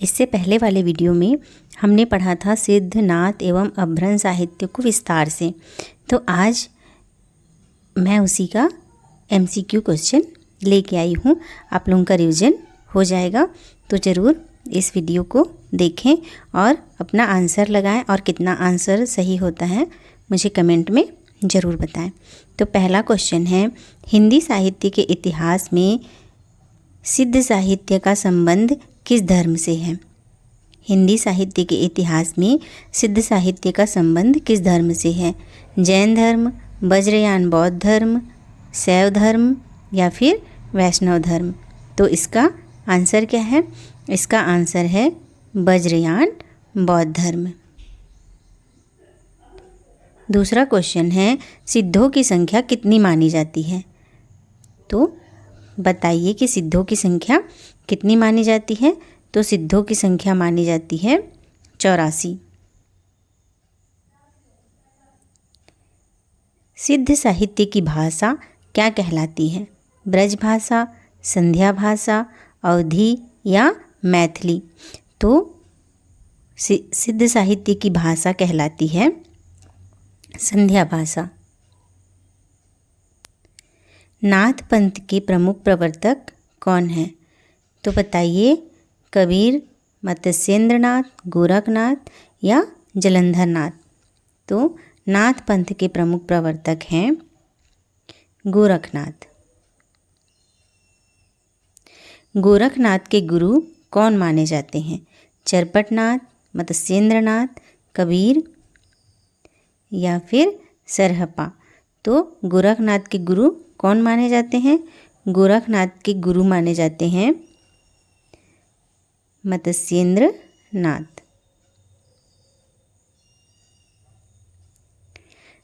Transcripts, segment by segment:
इससे पहले वाले वीडियो में हमने पढ़ा था सिद्ध, नाथ एवं अभ्रंश साहित्य को विस्तार से। तो आज मैं उसी का MCQ क्वेश्चन लेके आई हूँ। आप लोगों का रिवीजन हो जाएगा, तो ज़रूर इस वीडियो को देखें और अपना आंसर लगाएं और कितना आंसर सही होता है मुझे कमेंट में ज़रूर बताएं। तो पहला क्वेश्चन है, हिंदी साहित्य के इतिहास में सिद्ध साहित्य का संबंध किस धर्म से है? हिंदी साहित्य के इतिहास में सिद्ध साहित्य का संबंध किस धर्म से है? जैन धर्म, वज्रयान बौद्ध धर्म, शैव धर्म या फिर वैष्णव धर्म? तो इसका आंसर क्या है? इसका आंसर है वज्रयान बौद्ध धर्म। दूसरा क्वेश्चन है, सिद्धों की संख्या कितनी मानी जाती है? तो बताइए कि सिद्धों की संख्या कितनी मानी जाती है? तो सिद्धों की संख्या मानी जाती है 84। सिद्ध साहित्य की भाषा क्या कहलाती है? ब्रज भाषा, संध्या भाषा, अवधी या मैथिली? तो सिद्ध साहित्य की भाषा कहलाती है संध्या भाषा। नाथ पंथ के प्रमुख प्रवर्तक कौन हैं? तो बताइए, कबीर, मत्स्येंद्रनाथ, गोरखनाथ या जलंधरनाथ? तो नाथ पंथ के प्रमुख प्रवर्तक हैं गोरखनाथ। गोरखनाथ के गुरु कौन माने जाते हैं? चरपटनाथ, मत्स्येंद्रनाथ, कबीर या फिर सरहपा? तो गोरखनाथ के गुरु कौन माने जाते हैं? गोरखनाथ के गुरु माने जाते हैं मत्स्येंद्रनाथ।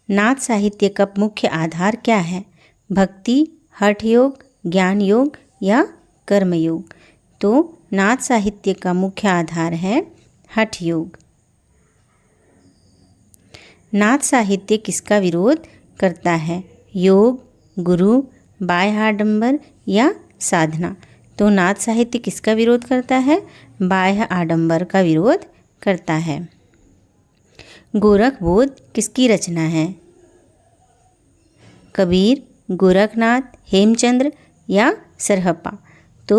नाथ साहित्य का मुख्य आधार क्या है? भक्ति, हठ योग, ज्ञान योग या कर्म योग? तो नाथ साहित्य का मुख्य आधार है हठ योग। नाथ साहित्य किसका विरोध करता है? योग, गुरु, बाह्य आडंबर या साधना? तो नाथ साहित्य किसका विरोध करता है? बाह्य आडंबर का विरोध करता है। गोरखबोध किसकी रचना है? कबीर, गोरखनाथ, हेमचंद्र या सरहपा? तो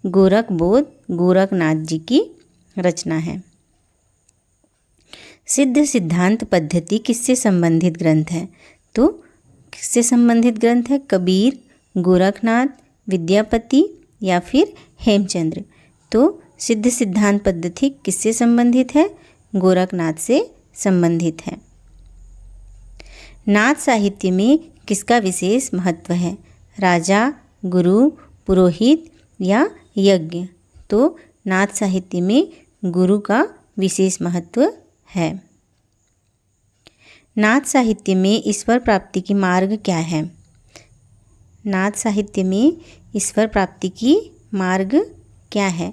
गोरखबोध गोरखनाथ जी की रचना है। सिद्ध सिद्धांत पद्धति किससे संबंधित ग्रंथ है? तो किससे संबंधित ग्रंथ है? कबीर, गोरखनाथ, विद्यापति या फिर हेमचंद्र? तो सिद्ध सिद्धांत पद्धति किससे संबंधित है? गोरखनाथ से संबंधित है। नाथ साहित्य में किसका विशेष महत्व है? राजा, गुरु, पुरोहित या यज्ञ? तो नाथ साहित्य में गुरु का विशेष महत्व है। नाथ साहित्य में ईश्वर प्राप्ति की मार्ग क्या है? नाथ साहित्य में ईश्वर प्राप्ति की मार्ग क्या है?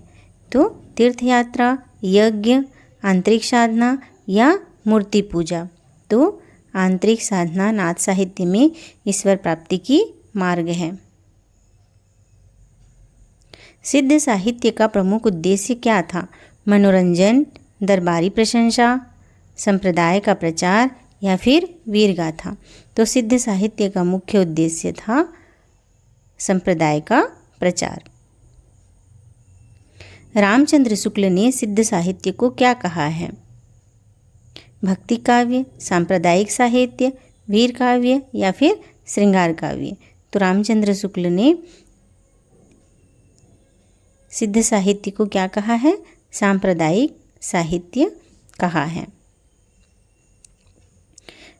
तो तीर्थ यात्रा, यज्ञ, आंतरिक साधना या मूर्ति पूजा? तो आंतरिक साधना नाथ साहित्य में ईश्वर प्राप्ति की मार्ग है। सिद्ध साहित्य का प्रमुख उद्देश्य क्या था? मनोरंजन, दरबारी प्रशंसा, संप्रदाय का प्रचार या फिर वीरगाथा? तो सिद्ध साहित्य का मुख्य उद्देश्य था संप्रदाय का प्रचार। रामचंद्र शुक्ल ने सिद्ध साहित्य को क्या कहा है? भक्ति काव्य, सांप्रदायिक साहित्य, वीर काव्य या फिर श्रृंगार काव्य? तो रामचंद्र शुक्ल ने सिद्ध साहित्य को क्या कहा है? सांप्रदायिक साहित्य कहा है।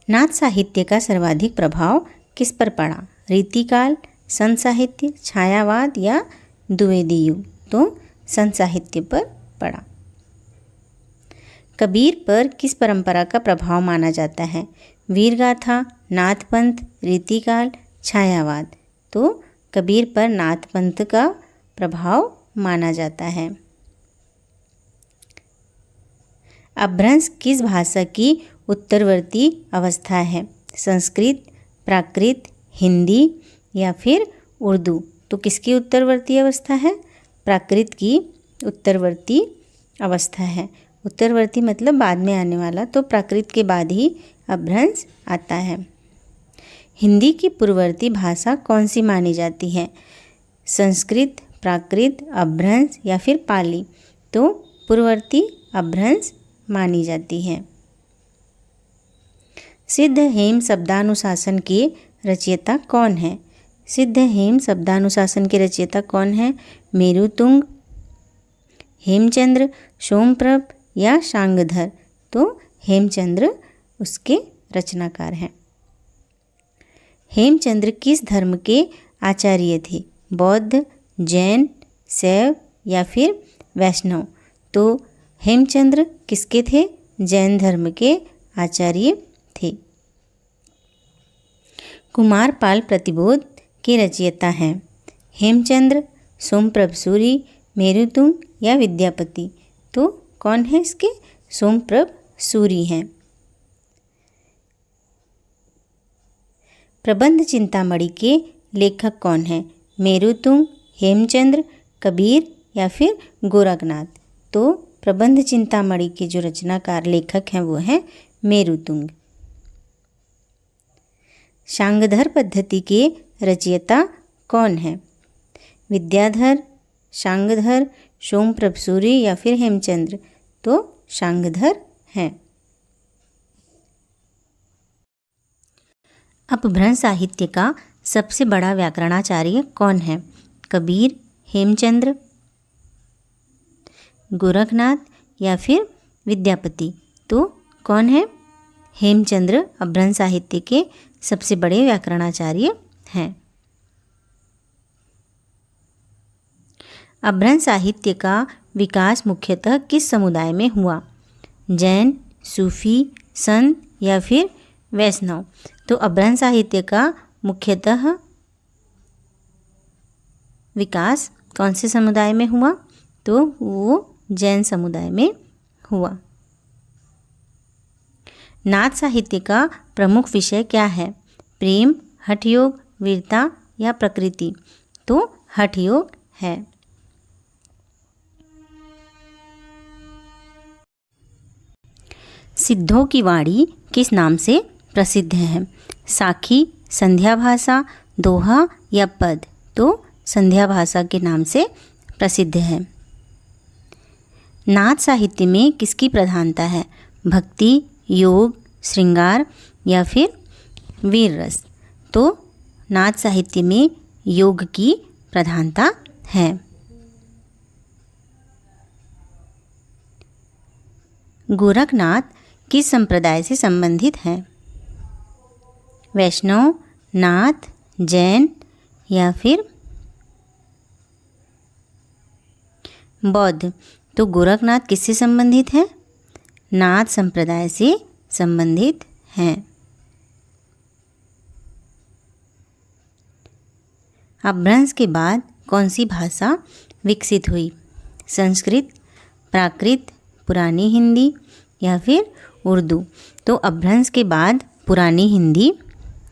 नाथ साहित्य का सर्वाधिक प्रभाव किस पर पड़ा? रीतिकाल, संत साहित्य, छायावाद या द्विवेदी युग? तो संत साहित्य पर पड़ा। कबीर पर किस परंपरा का प्रभाव माना जाता है? वीरगाथा, नाथपंथ, रीतिकाल, छायावाद? तो कबीर पर नाथपंथ का प्रभाव माना जाता है। अपभ्रंश किस भाषा की उत्तरवर्ती अवस्था है? संस्कृत, प्राकृत, हिंदी या फिर उर्दू? तो किसकी उत्तरवर्ती अवस्था है? प्राकृत की उत्तरवर्ती अवस्था है। उत्तरवर्ती मतलब बाद में आने वाला, तो प्राकृत के बाद ही अपभ्रंश आता है। हिंदी की पूर्ववर्ती भाषा कौन सी मानी जाती है? संस्कृत, प्राकृत, अपभ्रंश या फिर पाली? तो पूर्ववर्ती अपभ्रंश मानी जाती है। सिद्ध हेम शब्दानुशासन के रचयिता कौन है? सिद्ध हेम शब्दानुशासन के रचयिता कौन है? मेरुतुंग, हेमचंद्र, सोमप्रभ या शांगधर? तो हेमचंद्र उसके रचनाकार हैं। हेमचंद्र किस धर्म के आचार्य थे? बौद्ध, जैन, शैव या फिर वैष्णव? तो हेमचंद्र किसके थे? जैन धर्म के आचार्य थे। कुमारपाल प्रतिबोध के रचयिता हैं हेमचंद्र, सोमप्रभ सूरी, मेरुतुंग या विद्यापति? तो कौन है इसके? सोमप्रभ सूरी हैं। प्रबंध चिंतामणि के लेखक कौन है? मेरुतुंग, हेमचंद्र, कबीर या फिर गोरखनाथ? तो प्रबंध चिंतामणि के जो रचनाकार लेखक हैं वो हैं मेरुतुंग। शांगधर पद्धति के रचयिता कौन है? विद्याधर, शांगधर, सोमप्रभ सूरी या फिर हेमचंद्र? तो शांगधर हैं। अपभ्रंश साहित्य का सबसे बड़ा व्याकरणाचार्य कौन है? कबीर, हेमचंद्र, गोरखनाथ या फिर विद्यापति? तो कौन है? हेमचंद्र अपभ्रंश साहित्य के सबसे बड़े व्याकरणाचार्य हैं। अपभ्रंश साहित्य का विकास मुख्यतः किस समुदाय में हुआ? जैन, सूफी, संत या फिर वैष्णव? तो अपभ्रंश साहित्य का मुख्यतः विकास कौन से समुदाय में हुआ? तो वो जैन समुदाय में हुआ। नाथ साहित्य का प्रमुख विषय क्या है? प्रेम, हठयोग, वीरता या प्रकृति? तो हठयोग है। सिद्धों की वाणी किस नाम से प्रसिद्ध है? साखी, संध्या भाषा, दोहा या पद? तो संध्या भाषा के नाम से प्रसिद्ध है। नाथ साहित्य में किसकी प्रधानता है? भक्ति, योग, श्रृंगार या फिर वीर रस? तो नाथ साहित्य में योग की प्रधानता है। गोरखनाथ किस संप्रदाय से संबंधित हैं? वैष्णव, नाथ, जैन या फिर बौद्ध? तो गोरखनाथ किससे संबंधित है? नाथ संप्रदाय से संबंधित हैं। अपभ्रंश के बाद कौन सी भाषा विकसित हुई? संस्कृत, प्राकृत, पुरानी हिंदी या फिर उर्दू? तो अपभ्रंश के बाद पुरानी हिंदी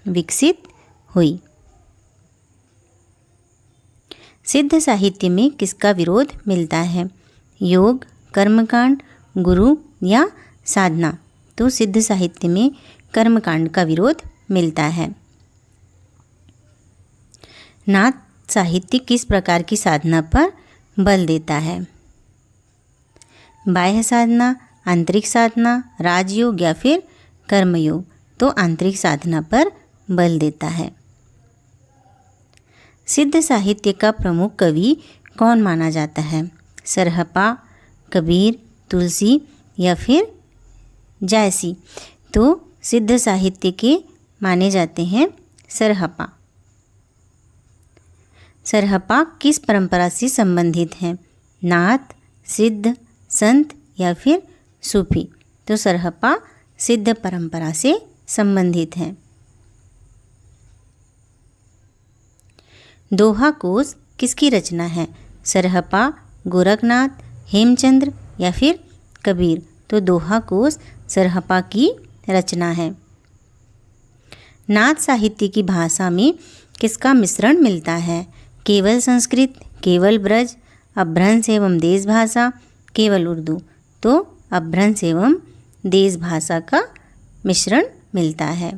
विकसित हुई। सिद्ध साहित्य में किसका विरोध मिलता है? योग, कर्मकांड, गुरु या साधना? तो सिद्ध साहित्य में कर्मकांड का विरोध मिलता है। नाथ साहित्य किस प्रकार की साधना पर बल देता है? बाह्य साधना, आंतरिक साधना, राजयोग या फिर कर्मयोग? तो आंतरिक साधना पर बल देता है। सिद्ध साहित्य का प्रमुख कवि कौन माना जाता है? सरहपा, कबीर, तुलसी या फिर जायसी? तो सिद्ध साहित्य के माने जाते हैं सरहपा। सरहपा किस परंपरा से संबंधित हैं? नाथ, सिद्ध, संत या फिर सूफी? तो सरहपा सिद्ध परंपरा से संबंधित हैं। दोहा कोश किसकी रचना है? सरहपा, गोरखनाथ, हेमचंद्र या फिर कबीर? तो दोहा कोश सरहपा की रचना है। नाथ साहित्य की भाषा में किसका मिश्रण मिलता है? केवल संस्कृत, केवल ब्रज, अपभ्रंश एवं देश भाषा, केवल उर्दू। तो अपभ्रंश एवं देश भाषा का मिश्रण मिलता है।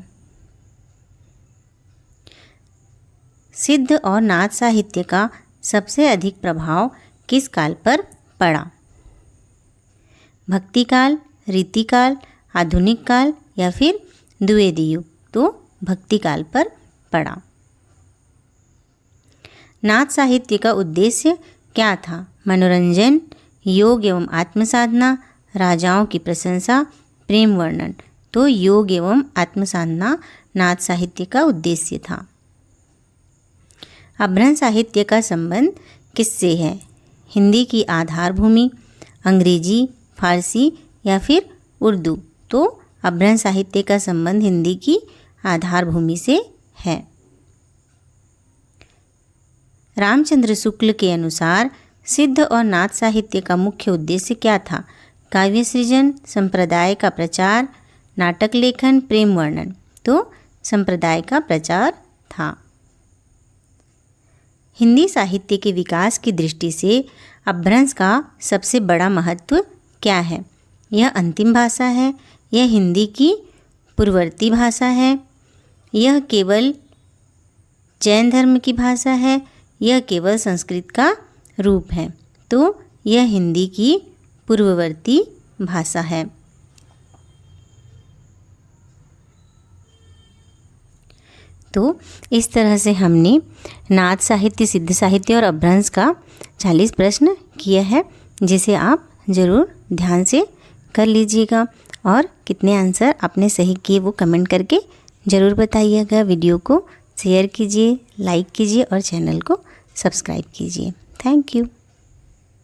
सिद्ध और नाथ साहित्य का सबसे अधिक प्रभाव किस काल पर पड़ा? भक्ति काल, रीति काल, आधुनिक काल या फिर द्विवेदी युग? तो भक्ति काल पर पड़ा। नाथ साहित्य का उद्देश्य क्या था? मनोरंजन, योग एवं आत्मसाधना, राजाओं की प्रशंसा, प्रेम वर्णन? तो योग एवं आत्मसाधना नाथ साहित्य का उद्देश्य था। अपभ्रंश साहित्य का संबंध किससे है? हिंदी की आधार भूमि, अंग्रेजी, फारसी या फिर उर्दू? तो अपभ्रंश साहित्य का संबंध हिंदी की आधार भूमि से है। रामचंद्र शुक्ल के अनुसार सिद्ध और नाथ साहित्य का मुख्य उद्देश्य क्या था? काव्य सृजन, संप्रदाय का प्रचार, नाटक लेखन, प्रेम वर्णन? तो संप्रदाय का प्रचार था। हिंदी साहित्य के विकास की दृष्टि से अपभ्रंश का सबसे बड़ा महत्व क्या है? यह अंतिम भाषा है, यह हिंदी की पूर्ववर्ती भाषा है, यह केवल जैन धर्म की भाषा है, यह केवल संस्कृत का रूप है? तो यह हिंदी की पूर्ववर्ती भाषा है। तो इस तरह से हमने नाथ साहित्य, सिद्ध साहित्य और अपभ्रंश का 40 प्रश्न किया है, जिसे आप ज़रूर ध्यान से कर लीजिएगा और कितने आंसर आपने सही किए वो कमेंट करके ज़रूर बताइएगा। वीडियो को शेयर कीजिए, लाइक कीजिए और चैनल को सब्सक्राइब कीजिए। Thank you.